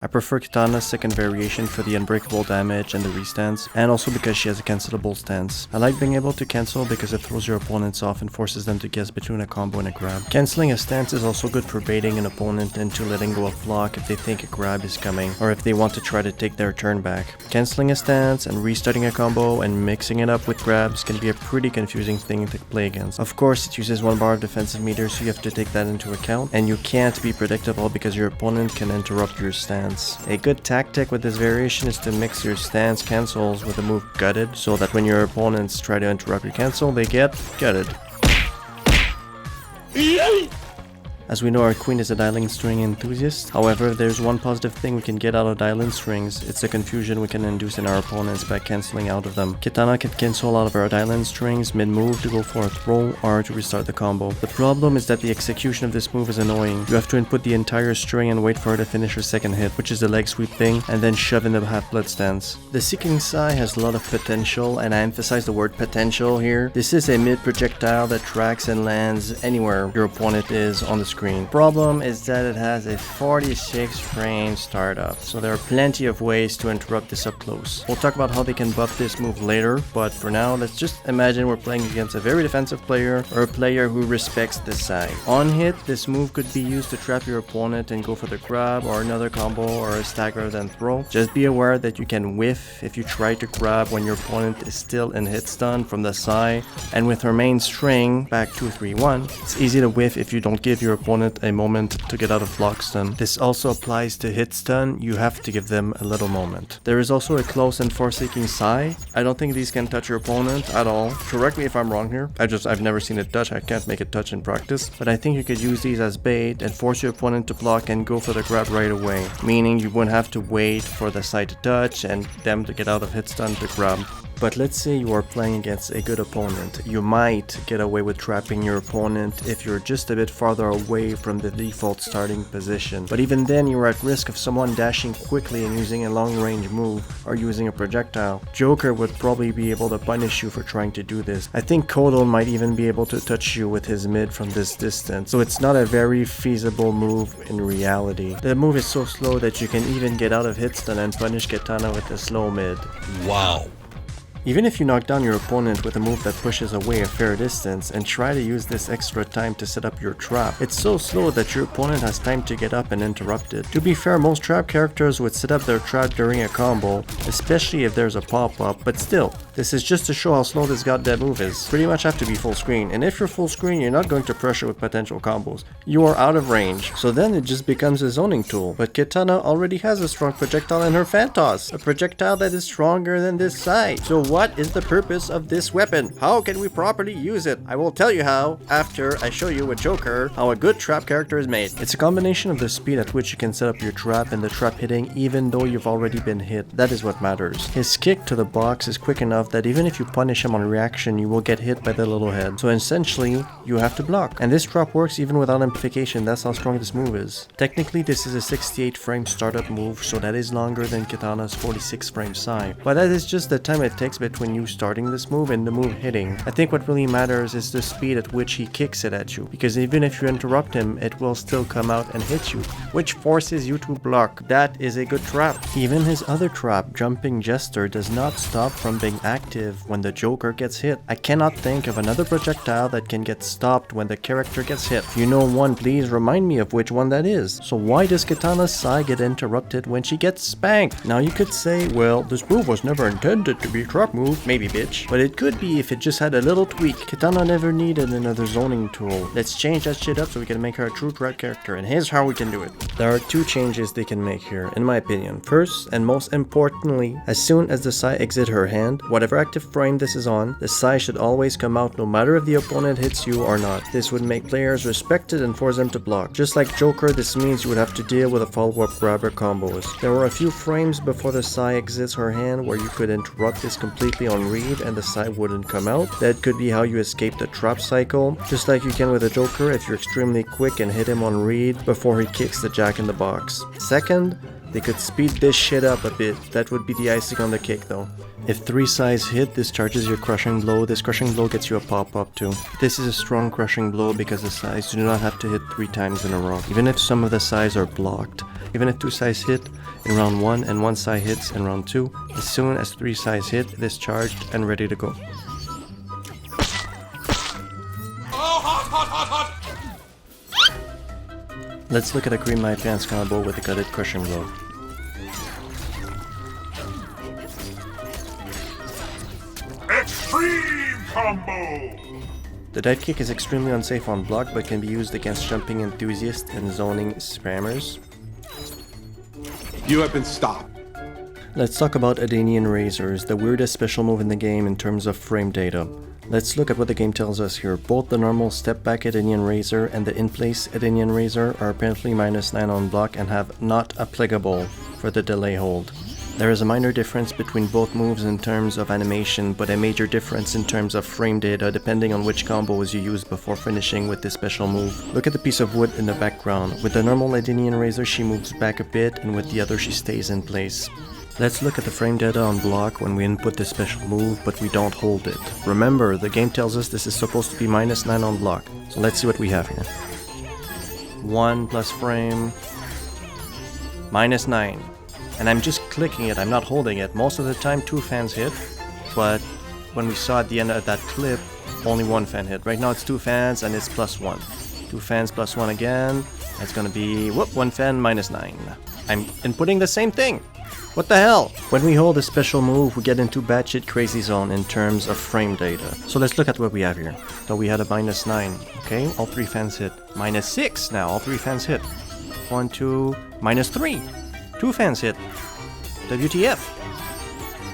I prefer Kitana's second variation for the unbreakable damage and the restance, and also because she has a cancelable stance. I like being able to cancel because it throws your opponents off and forces them to guess between a combo and a grab. Canceling a stance is also good for baiting an opponent into letting go of block if they think a grab is coming, or if they want to try to take their turn back. Canceling a stance and restarting a combo and mixing it up with grabs can be a pretty confusing thing to play against. Of course, it uses 1 bar of defensive meter, so you have to take that into account, and you can't be predictable because your opponent can interrupt your stance. A good tactic with this variation is to mix your stance cancels with the move gutted, so that when your opponents try to interrupt your cancel, they get gutted. As we know, our queen is a dialing string enthusiast. However, if there's one positive thing we can get out of dialing strings, it's the confusion we can induce in our opponents by cancelling out of them. Kitana can cancel out of our dialing strings mid-move to go for a throw or to restart the combo. The problem is that the execution of this move is annoying. You have to input the entire string and wait for her to finish her second hit, which is the leg sweep thing, and then shove in the half-blood stance. The Seeking Sai has a lot of potential, and I emphasize the word potential here. This is a mid-projectile that tracks and lands anywhere your opponent is on the screen. Problem is that it has a 46 frame startup, so there are plenty of ways to interrupt this up close. We'll talk about how they can buff this move later, but for now, let's just imagine we're playing against a very defensive player or a player who respects the side. On hit, this move could be used to trap your opponent and go for the grab or another combo or a stagger then throw. Just be aware that you can whiff if you try to grab when your opponent is still in hit stun from the side, and with her main string back 2-3-1, it's easy to whiff if you don't give your opponent a moment to get out of block stun. This also applies to hit stun. You have to give them a little moment. There is also a close and forsaking Sai. I don't think these can touch your opponent at all. Correct me if I'm wrong here. I've never seen it touch. I can't make it touch in practice. But I think you could use these as bait and force your opponent to block and go for the grab right away. Meaning you wouldn't have to wait for the Sai to touch and them to get out of hit stun to grab. But let's say you are playing against a good opponent. You might get away with trapping your opponent if you're just a bit farther away from the default starting position. But even then, you're at risk of someone dashing quickly and using a long range move or using a projectile. Joker would probably be able to punish you for trying to do this. I think Kodo might even be able to touch you with his mid from this distance, so it's not a very feasible move in reality. The move is so slow that you can even get out of hit stun and punish Kitana with a slow mid. Wow. Even if you knock down your opponent with a move that pushes away a fair distance and try to use this extra time to set up your trap, it's so slow that your opponent has time to get up and interrupt it. To be fair, most trap characters would set up their trap during a combo, especially if there's a pop-up, but still, this is just to show how slow this goddamn move is. Pretty much have to be full screen, and if you're full screen, you're not going to pressure with potential combos. You are out of range, so then it just becomes a zoning tool. But Kitana already has a strong projectile in her Phantos, a projectile that is stronger than this side. So what is the purpose of this weapon? How can we properly use it? I will tell you how after I show you with Joker how a good trap character is made. It's a combination of the speed at which you can set up your trap and the trap hitting even though you've already been hit. That is what matters. His kick to the box is quick enough that even if you punish him on reaction, you will get hit by the little head. So essentially, you have to block. And this trap works even without amplification. That's how strong this move is. Technically, this is a 68 frame startup move, so that is longer than Kitana's 46 frame Sai. But that is just the time it takes between you starting this move and the move hitting. I think what really matters is the speed at which he kicks it at you, because even if you interrupt him, it will still come out and hit you, which forces you to block. That is a good trap. Even his other trap, Jumping Jester, does not stop from being active when the Joker gets hit. I cannot think of another projectile that can get stopped when the character gets hit. If you know one, please remind me of which one that is. So why does Kitana's Sai get interrupted when she gets spanked? Now you could say, well, this move was never intended to be a trap move. Maybe, bitch. But it could be if it just had a little tweak. Kitana never needed another zoning tool. Let's change that shit up so we can make her a true threat character, and here's how we can do it. There are two changes they can make here, in my opinion. First, and most importantly, as soon as the Sai exits her hand, whatever active frame this is on, the Sai should always come out no matter if the opponent hits you or not. This would make players respected and force them to block. Just like Joker, this means you would have to deal with a follow-up grabber combos. There were a few frames before the Sai exits her hand where you could interrupt this completely on read and the Sai wouldn't come out. That could be how you escape the trap cycle, just like you can with a Joker if you're extremely quick and hit him on read before he kicks the jack in the box. Second, they could speed this shit up a bit. That would be the icing on the cake though. If 3 Sais hit, this charges your crushing blow. This crushing blow gets you a pop-up too. This is a strong crushing blow because the Sais do not have to hit 3 times in a row. Even if some of the Sais are blocked, Even if 2 sides hit in round 1 and 1 side hits in round 2, as soon as 3 sides hit, it is charged and ready to go. Let's look at a Cream My Pants combo with a gutted crushing blow. Extreme combo! The dive kick is extremely unsafe on block but can be used against jumping enthusiasts and zoning spammers. You have been stopped. Let's talk about Adenian Razors, the weirdest special move in the game in terms of frame data. Let's look at what the game tells us here. Both the normal step back Adenian Razor and the in-place Adenian Razor are apparently -9 on block and have not applicable for the delay hold. There is a minor difference between both moves in terms of animation, but a major difference in terms of frame data depending on which combos you use before finishing with this special move. Look at the piece of wood in the background. With the normal Adenian Razor she moves back a bit, and with the other she stays in place. Let's look at the frame data on block when we input this special move, but we don't hold it. Remember, the game tells us this is supposed to be -9 on block. So let's see what we have here. 1 plus frame, -9. And I'm just clicking it, I'm not holding it. Most of the time 2 fans hit, but when we saw at the end of that clip, only 1 fan hit. Right now it's 2 fans and it's +1. 2 fans +1 again, it's gonna be, whoop, 1 fan -9. I'm inputting the same thing. What the hell? When we hold a special move, we get into batshit crazy zone in terms of frame data. So let's look at what we have here. So we had a -9, okay? All 3 fans hit. -6 now, all 3 fans hit. 1, 2, -3. 2 fans hit. WTF?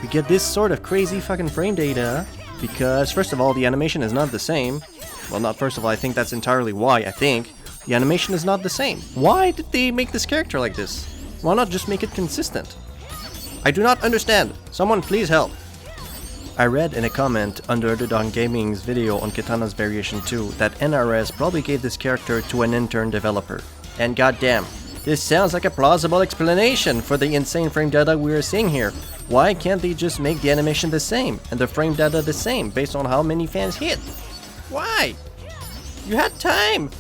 We get this sort of crazy fucking frame data because, first of all, the animation is not the same. Well, not first of all, I think that's entirely why, I think. The animation is not the same. Why did they make this character like this? Why not just make it consistent? I do not understand. Someone please help. I read in a comment under the Don Gaming's video on Kitana's Variation 2 that NRS probably gave this character to an intern developer. And goddamn, this sounds like a plausible explanation for the insane frame data we are seeing here. Why can't they just make the animation the same and the frame data the same based on how many fans hit? Why? You had time!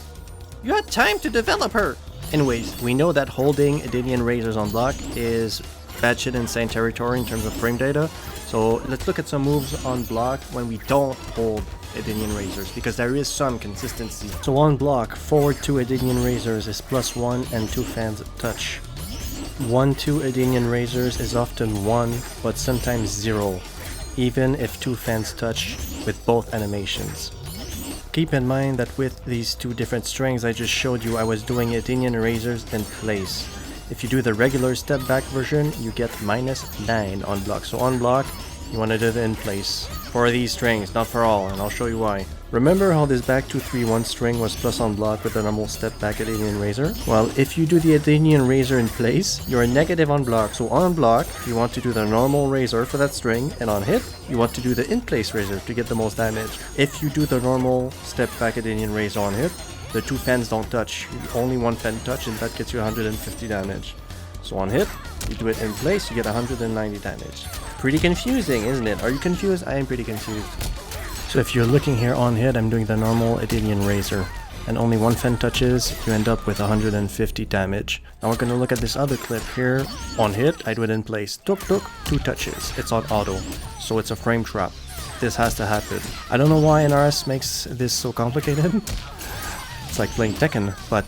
You had time to develop her! Anyways, we know that holding Adenian Razors on block is batshit insane territory in terms of frame data. So let's look at some moves on block when we don't hold Adenian Razors, because there is some consistency. So on block, forward 2 Adenian Razors is +1 and 2 fans touch. 1-2 Adenian Razors is often 1, but sometimes 0, even if 2 fans touch with both animations. Keep in mind that with these 2 different strings I just showed you, I was doing Adenian Razors in place. If you do the regular step back version, you get -9 on block. So on block, you want to do it in place. For these strings, not for all, and I'll show you why. Remember how this back 2-3-1 string was plus on block with the normal step back Adenian Razor? Well, if you do the Adenian Razor in place, you're negative on block. So on block, you want to do the normal Razor for that string, and on hit, you want to do the in-place Razor to get the most damage. If you do the normal step back Adenian Razor on hit, the 2 fans don't touch, only 1 fan touch, and that gets you 150 damage. So on hit, you do it in place, you get 190 damage. Pretty confusing, isn't it? Are you confused? I am pretty confused. So if you're looking here on hit, I'm doing the normal Adenian Razor, and only 1 fan touches, you end up with 150 damage. Now we're gonna look at this other clip here. On hit, I do it in place. Tuk tuk, 2 touches. It's on auto, so it's a frame trap. This has to happen. I don't know why NRS makes this so complicated. It's like playing Tekken, but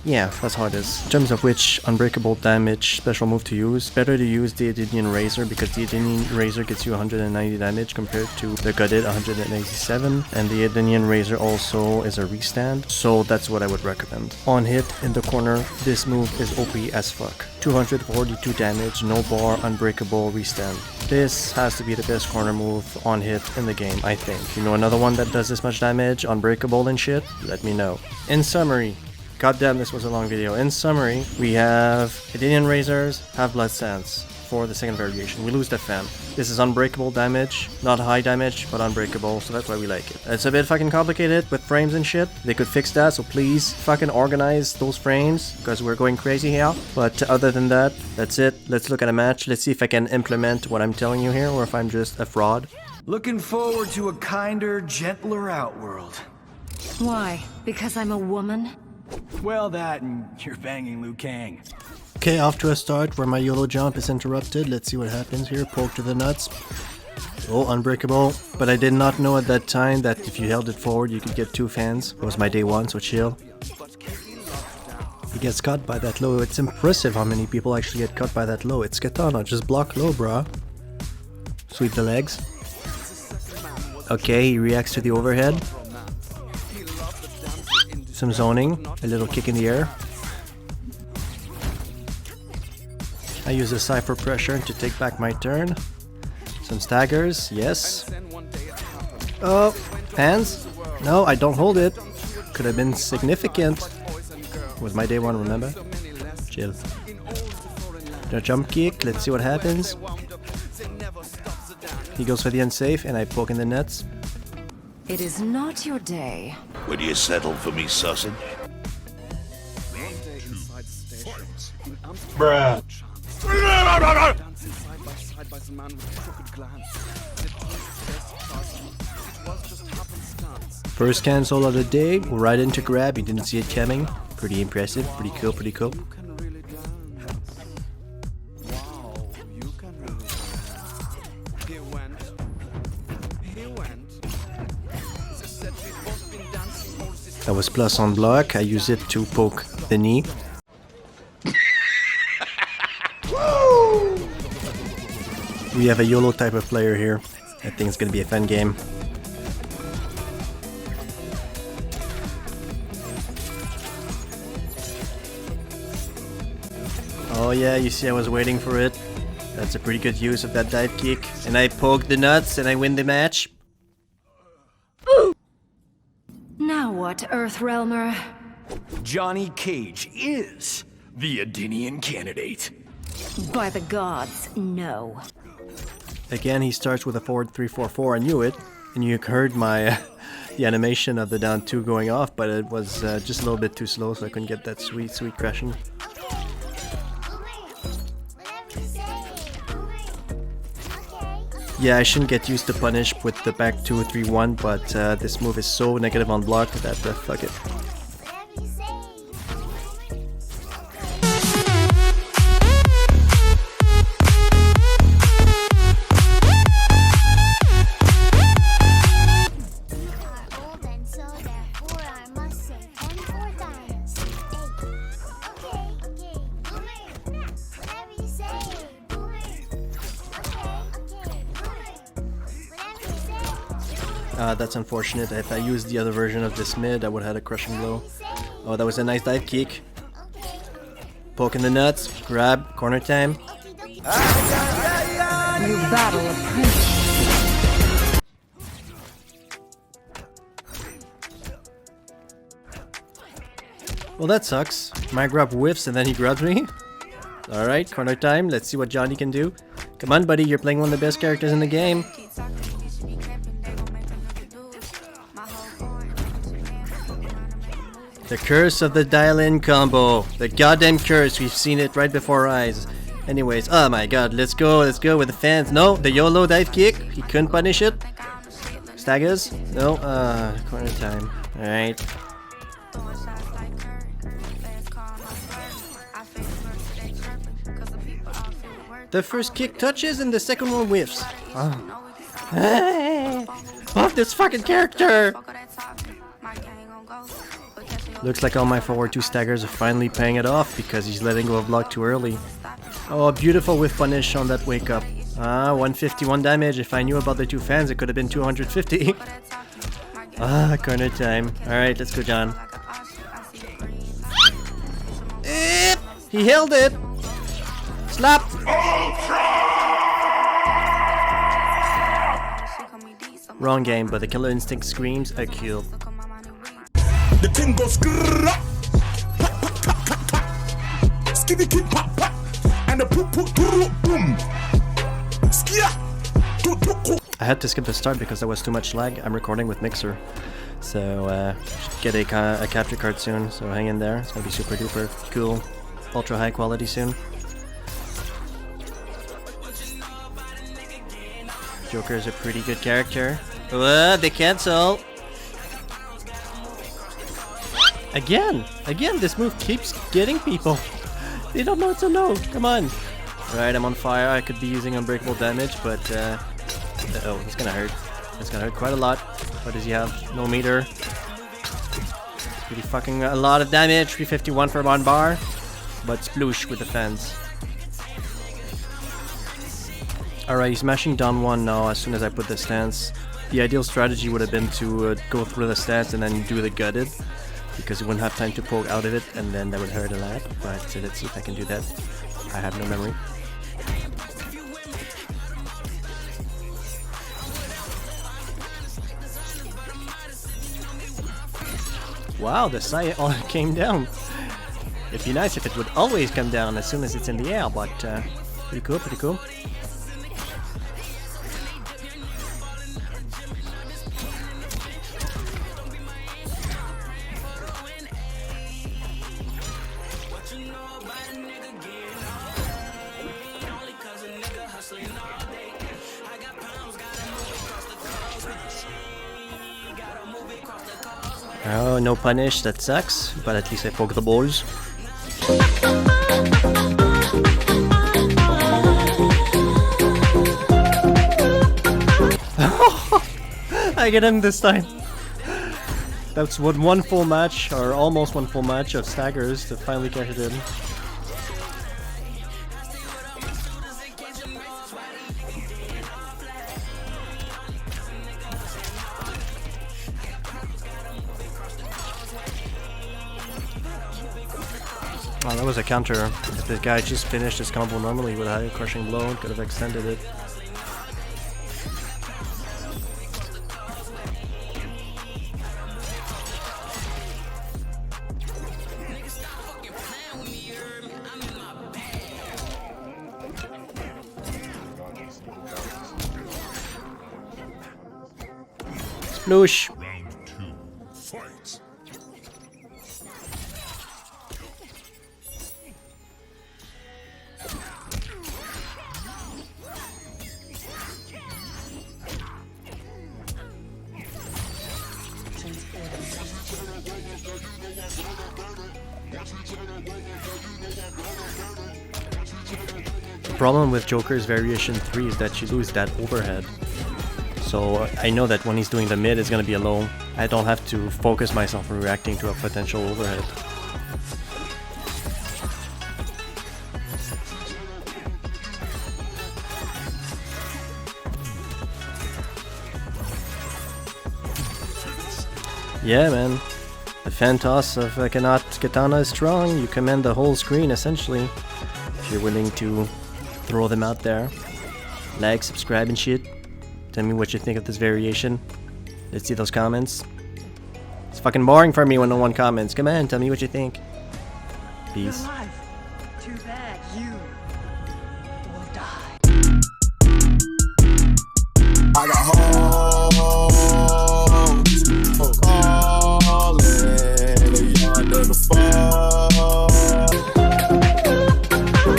yeah, that's how it is. In terms of which unbreakable damage special move to use, better to use the Adenian Razor, because the Adenian Razor gets you 190 damage compared to the gutted 187, and the Adenian Razor also is a restand, so that's what I would recommend. On hit, in the corner, this move is OP as fuck. 242 damage, no bar, unbreakable, restand. This has to be the best corner move on hit in the game, I think. You know another one that does this much damage, unbreakable and shit? Let me know. In summary, goddamn, this was a long video. In summary, we have Adenian Razors, have blood stance for the second variation. We lose the fan. This is unbreakable damage, not high damage, but unbreakable, so that's why we like it. It's a bit fucking complicated with frames and shit. They could fix that, so please fucking organize those frames, because we're going crazy here. But other than that, that's it. Let's look at a match. Let's see if I can implement what I'm telling you here, or if I'm just a fraud. Looking forward to a kinder, gentler outworld. Why? Because I'm a woman? Well, that and you're banging Liu Kang. Okay, off to a start where my YOLO jump is interrupted. Let's see what happens here. Poke to the nuts. Oh, unbreakable. But I did not know at that time that if you held it forward, you could get 2 fans. It was my day 1, so chill. He gets caught by that low. It's impressive how many people actually get caught by that low. It's Kitana. Just block low, brah. Sweep the legs. Okay, he reacts to the overhead. Some zoning. A little kick in the air. I use a Cypher pressure to take back my turn. Some staggers, yes. Oh, hands? No, I don't hold it. Could have been significant. Was my day 1, remember? Chill. The jump kick, let's see what happens. He goes for the unsafe and I poke in the nuts. It is not your day. Would you settle for me, sausage? Bruh. First cancel of the day, right into grab, he didn't see it coming. Pretty impressive, pretty cool, pretty cool. That was plus on block, I use it to poke the knee. We have a YOLO type of player here. I think it's gonna be a fun game. Oh yeah, you see I was waiting for it. That's a pretty good use of that dive kick. And I poke the nuts and I win the match. Now what, Earthrealmer? Johnny Cage is the Adinian candidate. By the gods, no. Again, he starts with a forward 3-4-4. I knew it. And you heard my the animation of the down 2 going off, but it was just a little bit too slow, so I couldn't get that sweet, sweet crushing. Yeah, I shouldn't get used to punish with the back 2-3-1, but this move is so negative on block that fuck it. That's unfortunate. If I used the other version of this mid, I would have had a crushing blow. Oh, that was a nice dive kick. Poke in the nuts, grab, corner time. You battle a prince. Well, that sucks. My grab whiffs and then he grabs me. Alright, corner time. Let's see what Johnny can do. Come on, buddy. You're playing one of the best characters in the game. The curse of the dial-in combo. The goddamn curse. We've seen it right before our eyes. Anyways, oh my god, let's go with the fans. No, the YOLO dive kick. He couldn't punish it. Staggers? No, corner time. Alright. The first kick touches and the second one whiffs. Oh. Off this fucking character! Looks like all my forward 2 staggers are finally paying it off because he's letting go of block too early. Oh, beautiful whiff punish on that wake up. 151 damage. If I knew about the 2 fans, it could have been 250. Corner time. Alright, let's go, John. He held it! Slap! Wrong game, but the killer instinct screams a kill. The thing goes grrrr, skitty kid pop pop, and the poop poop boom. I had to skip the start because there was too much lag. I'm recording with Mixer, so should get a capture card soon. So hang in there. It's gonna be super duper cool, ultra high quality soon. Joker is a pretty good character. They cancel. Again, this move keeps getting people. They don't know it's a no. Come on. Alright, I'm on fire. I could be using unbreakable damage, but oh, he's gonna hurt. It's gonna hurt quite a lot. What does he have? No meter. Pretty fucking a lot of damage. 351 for one bar. But sploosh with the fence. Alright, he's mashing down one now as soon as I put the stance. The ideal strategy would have been to go through the stance and then do the gutted, because he wouldn't have time to poke out of it, and then that would hurt a lot. But let's see if I can do that. I have no memory. Wow, the sight all came down. It'd be nice if it would always come down as soon as it's in the air, but pretty cool, pretty cool. Oh, no punish, that sucks, but at least I poke the balls. I get him this time. That's what one full match, or almost one full match of staggers to finally catch it in. Oh, that was a counter. If the guy just finished his combo normally with a high crushing blow, could have extended it. Sploosh! Round 2. Fight. The problem with Joker's variation 3 is that you lose that overhead. So I know that when he's doing the mid, it's gonna be a low. I don't have to focus myself on reacting to a potential overhead. Yeah, man. The fan toss of Kitana is strong. You command the whole screen, essentially, if you're willing to throw them out there. Like, subscribe and shit. Tell me what you think of this variation. Let's see those comments. It's fucking boring for me when no one comments. Come on, tell me what you think. Peace.